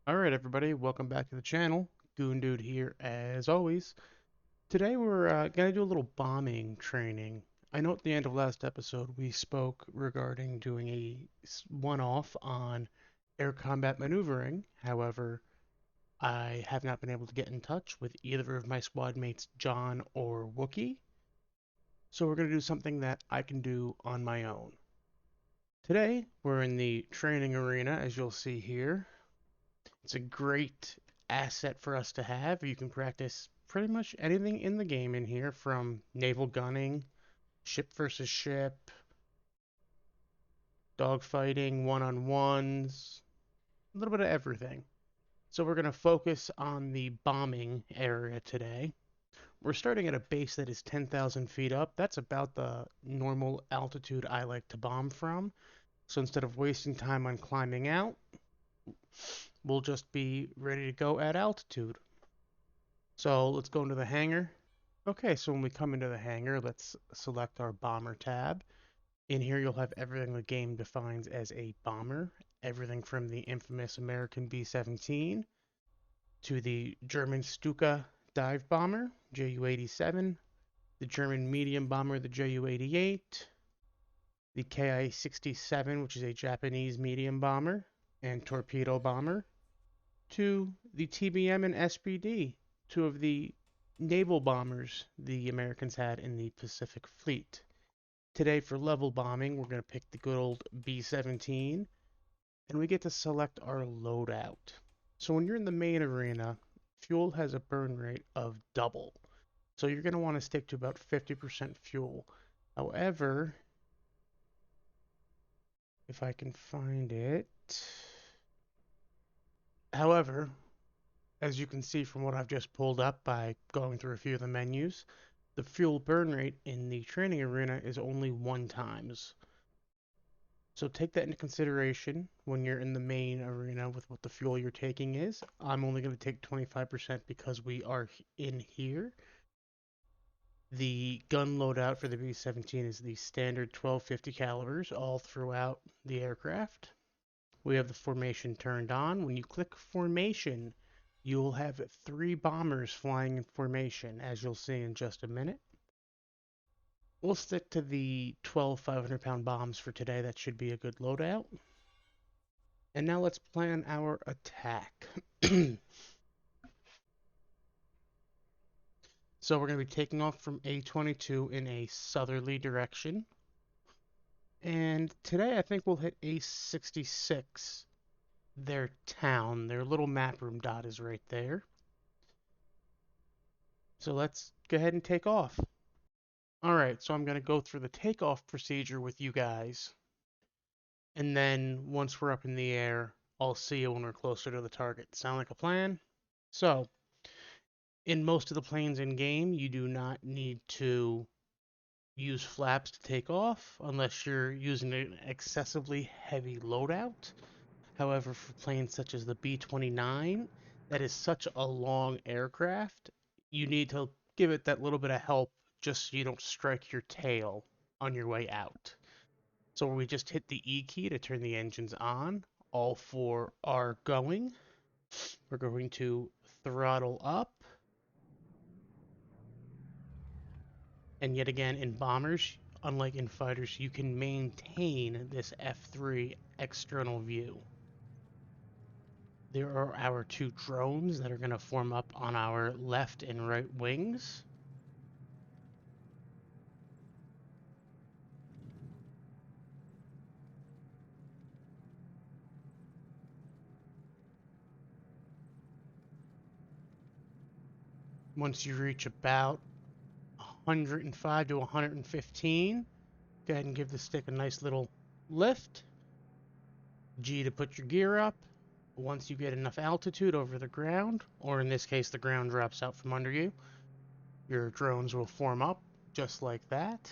Alright everybody, welcome back to the channel. Goon Dude here as always. Today we're going to do a little bombing training. I know at the end of last episode we spoke regarding doing a one-off on air combat maneuvering. However, I have not been able to get in touch with either of my squad mates, John or Wookie. So we're going to do something that I can do on my own. Today we're in the training arena, as you'll see here. It's a great asset for us to have. You can practice pretty much anything in the game in here, from naval gunning, ship versus ship, dogfighting, one-on-ones, a little bit of everything. So we're going to focus on the bombing area today. We're starting at a base that is 10,000 feet up. That's about the normal altitude I like to bomb from. So instead of wasting time on climbing out, we'll just be ready to go at altitude. So let's go into the hangar. Okay, so when we come into the hangar, let's select our bomber tab. In here, you'll have everything the game defines as a bomber. Everything from the infamous American B-17 to the German Stuka dive bomber, Ju-87, the German medium bomber, the Ju-88, the Ki-67, which is a Japanese medium bomber and torpedo bomber, to the TBM and SBD, two of the naval bombers the Americans had in the Pacific Fleet. Today, for level bombing, we're going to pick the good old B-17, and we get to select our loadout. So when you're in the main arena, fuel has a burn rate of double. So you're going to want to stick to about 50% fuel. However, if I can find it. However, as you can see from what I've just pulled up by going through a few of the menus, the fuel burn rate in the training arena is only 1 times. So take that into consideration when you're in the main arena with what the fuel you're taking is. I'm only going to take 25% because we are in here. The gun loadout for the B-17 is the standard 1250 calibers all throughout the aircraft. We have the formation turned on. When you click formation, you'll have 3 bombers flying in formation, as you'll see in just a minute. We'll stick to the 12 500-pound bombs for today. That should be a good loadout. And now let's plan our attack. So we're going to be taking off from A22 in a southerly direction. And today I think we'll hit A66, their town. Their little map room dot is right there. So let's go ahead and take off. Alright, so I'm going to go through the takeoff procedure with you guys. And then once we're up in the air, I'll see you when we're closer to the target. Sound like a plan? So, in most of the planes in game, you do not need to use flaps to take off unless you're using an excessively heavy loadout. However, for planes such as the B-29, that is such a long aircraft, you need to give it that little bit of help just so you don't strike your tail on your way out. So we just hit the E key to turn the engines on. All 4 are going. We're going to throttle up. And yet again, in bombers, unlike in fighters, you can maintain this F3 external view. There are our 2 drones that are going to form up on our left and right wings. Once you reach about 105 to 115, go ahead and give the stick a nice little lift. G to put your gear up. Once you get enough altitude over the ground, or in this case the ground drops out from under you, your drones will form up just like that.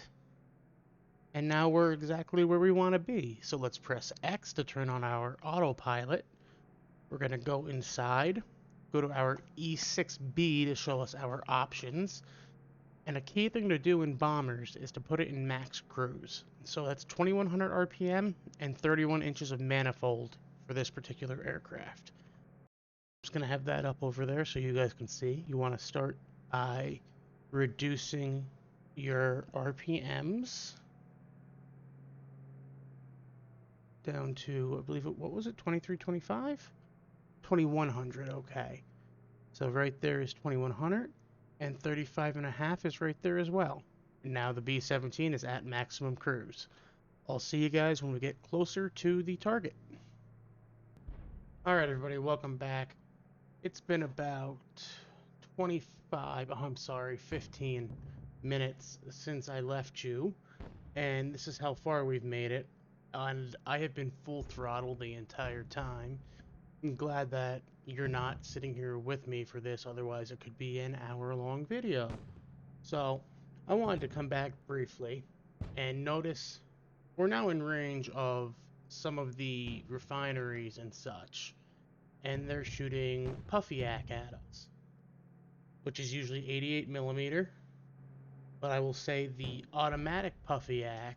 And now we're exactly where we want to be. So let's press X to turn on our autopilot. We're going to go inside, go to our E6B to show us our options. And a key thing to do in bombers is to put it in max cruise. So that's 2100 RPM and 31 inches of manifold for this particular aircraft. Just going to have that up over there so you guys can see. You want to start by reducing your RPMs down to, I believe what was it, 2325? 2100, okay. So right there is 2100, and 35.5 is right there as well. And now the B-17 is at maximum cruise. I'll see you guys when we get closer to the target. Alright everybody, welcome back. It's been about 15 minutes since I left you, and this is how far we've made it. And I have been full throttle the entire time. I'm glad that you're not sitting here with me for this, otherwise it could be an hour-long video. So, I wanted to come back briefly and notice we're now in range of some of the refineries and such, and they're shooting Puffy-Yak at us, which is usually 88 millimeter, but I will say the automatic Puffy-Yak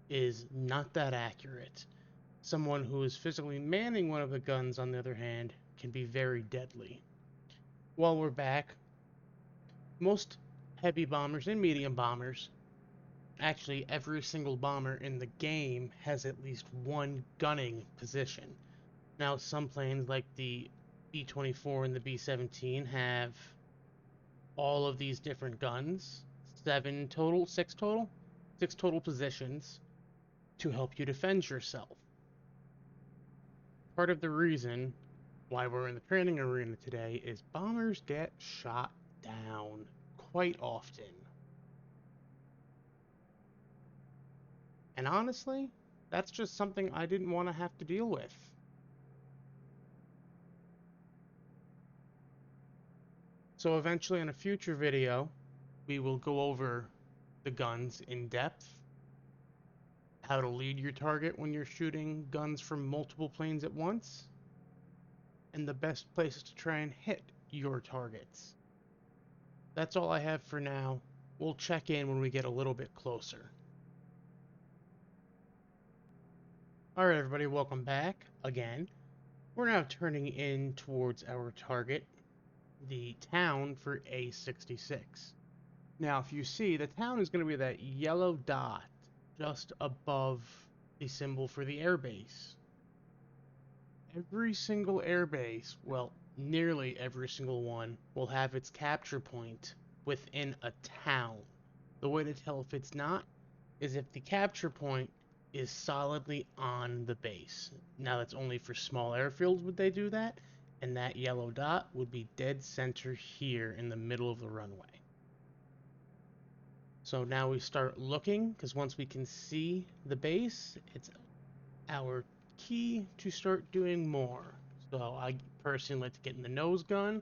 is not that accurate. Someone who is physically manning one of the guns, on the other hand, can be very deadly. While we're back, most heavy bombers and medium bombers, actually every single bomber in the game has at least one gunning position. Now some planes like the B-24 and the B-17 have all of these different guns, 6 total positions to help you defend yourself. Part of the reason why we're in the training arena today is bombers get shot down quite often. And honestly, that's just something I didn't want to have to deal with. So eventually in a future video, we will go over the guns in depth, how to lead your target when you're shooting guns from multiple planes at once, and the best places to try and hit your targets. That's all I have for now. We'll check in when we get a little bit closer. Alright everybody, welcome back again. We're now turning in towards our target, the town for A66. Now if you see, the town is going to be that yellow dot just above the symbol for the airbase. Every single airbase, well, nearly every single one, will have its capture point within a town. The way to tell if it's not is if the capture point is solidly on the base. Now that's only for small airfields would they do that, and that yellow dot would be dead center here in the middle of the runway. So now we start looking, because once we can see the base, it's our key to start doing more. So I personally like to get in the nose gun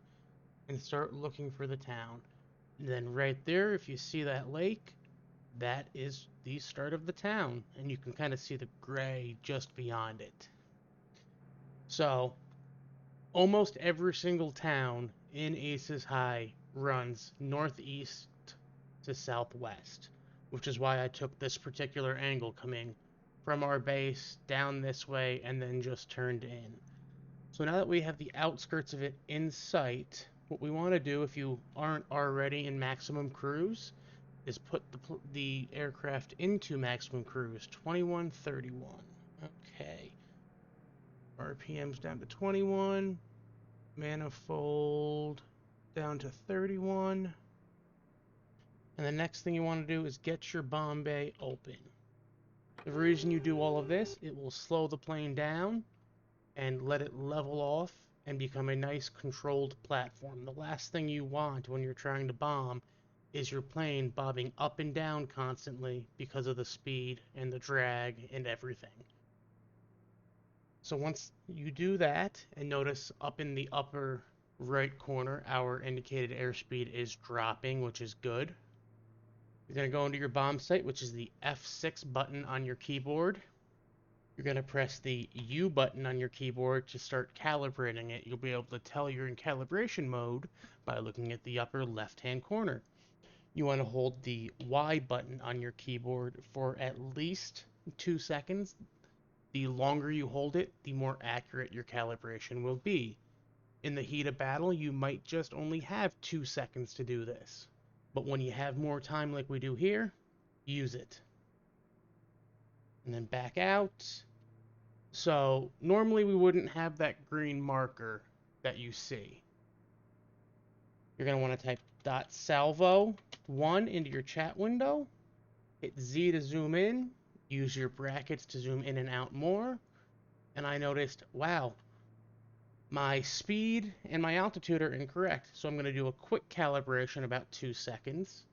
and start looking for the town. And then right there, if you see that lake, that is the start of the town, and you can kind of see the gray just beyond it. So almost every single town in Aces High runs northeast to southwest, which is why I took this particular angle coming from our base down this way and then just turned in. So now that we have the outskirts of it in sight, what we want to do, if you aren't already in maximum cruise, is put the aircraft into maximum cruise, 2131. Okay. RPM's down to 21. Manifold down to 31. And the next thing you want to do is get your bomb bay open. The reason you do all of this, it will slow the plane down and let it level off and become a nice controlled platform. The last thing you want when you're trying to bomb is your plane bobbing up and down constantly because of the speed and the drag and everything. So once you do that, and notice up in the upper right corner, our indicated airspeed is dropping, which is good. You're going to go into your bomb site, which is the F6 button on your keyboard. You're going to press the U button on your keyboard to start calibrating it. You'll be able to tell you're in calibration mode by looking at the upper left-hand corner. You want to hold the Y button on your keyboard for at least 2 seconds. The longer you hold it, the more accurate your calibration will be. In the heat of battle, you might just only have 2 seconds to do this. But when you have more time like we do here, use it. And then back out. So normally we wouldn't have that green marker that you see. You're going to want to type .salvo1 into your chat window. Hit Z to zoom in. Use your brackets to zoom in and out more. And I noticed, wow, my speed and my altitude are incorrect. So I'm going to do a quick calibration, about 2 seconds.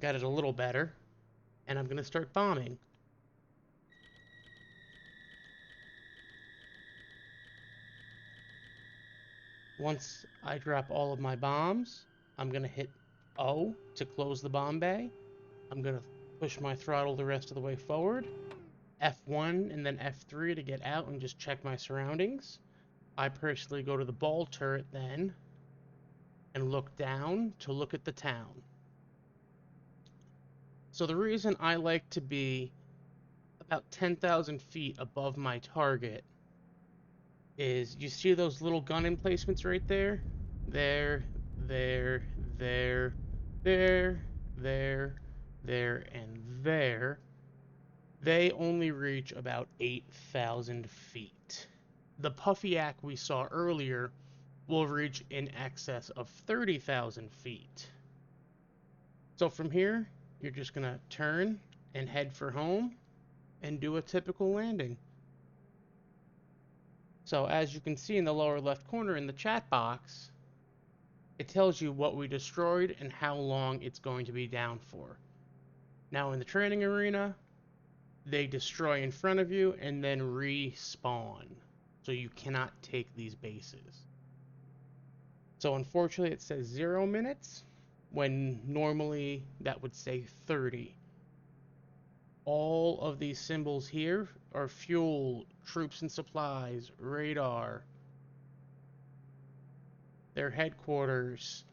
Got it a little better. And I'm going to start bombing. Once I drop all of my bombs, I'm going to hit O to close the bomb bay. I'm going to push my throttle the rest of the way forward. F1 and then F3 to get out and just check my surroundings. I personally go to the ball turret then and look down to look at the town. So the reason I like to be about 10,000 feet above my target is, you see those little gun emplacements right there? There, there, there, there, there, and there. They only reach about 8,000 feet. The Puffy-Yak we saw earlier will reach in excess of 30,000 feet. So from here, you're just going to turn and head for home and do a typical landing. So as you can see in the lower left corner in the chat box, it tells you what we destroyed and how long it's going to be down for. Now in the training arena, they destroy in front of you and then respawn. So you cannot take these bases. So unfortunately it says 0 minutes, when normally that would say 30. All of these symbols here are fuel, troops and supplies, radar, their headquarters,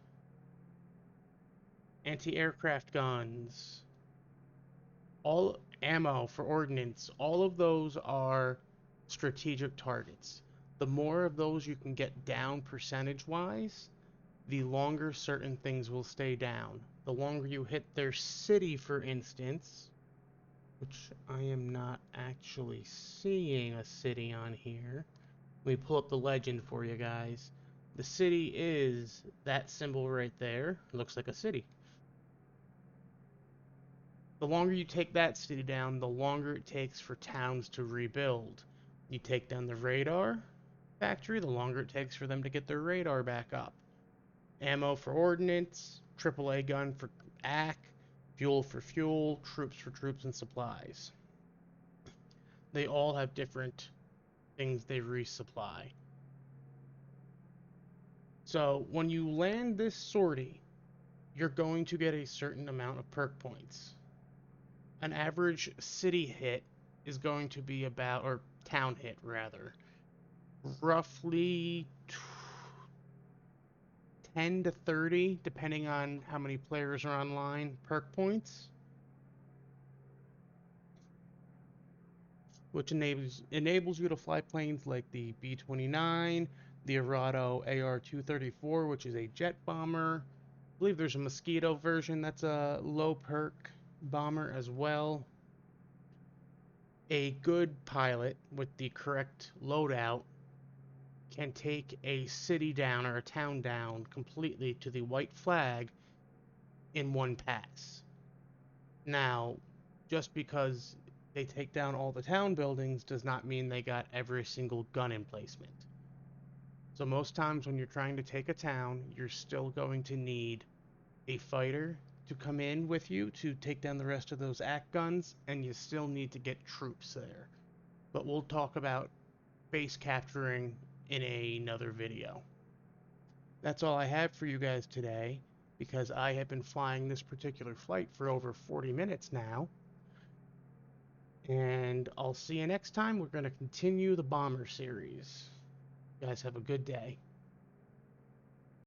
anti-aircraft guns, all ammo for ordnance. All of those are strategic targets. The more of those you can get down percentage-wise, the longer certain things will stay down. The longer you hit their city, for instance, which I am not actually seeing a city on here. Let me pull up the legend for you guys. The city is that symbol right there. It looks like a city. The longer you take that city down, the longer it takes for towns to rebuild. You take down the radar factory, the longer it takes for them to get their radar back up. Ammo for ordnance, AAA gun for AK, fuel for fuel, troops for troops and supplies. They all have different things they resupply. So when you land this sortie, you're going to get a certain amount of perk points. An average city hit is going to be about, or town hit rather, roughly 10 to 30, depending on how many players are online, perk points. Which enables you to fly planes like the B-29, the Arado AR-234, which is a jet bomber. I believe there's a Mosquito version that's a low perk bomber as well. A good pilot with the correct loadout can take a city down or a town down completely to the white flag in one pass. Now, just because they take down all the town buildings does not mean they got every single gun emplacement. So most times when you're trying to take a town, you're still going to need a fighter to come in with you to take down the rest of those AK guns, and you still need to get troops there. But we'll talk about base capturing in another video. That's all I have for you guys today, because I have been flying this particular flight for over 40 minutes now. And I'll see you next time. We're going to continue the bomber series. You guys have a good day.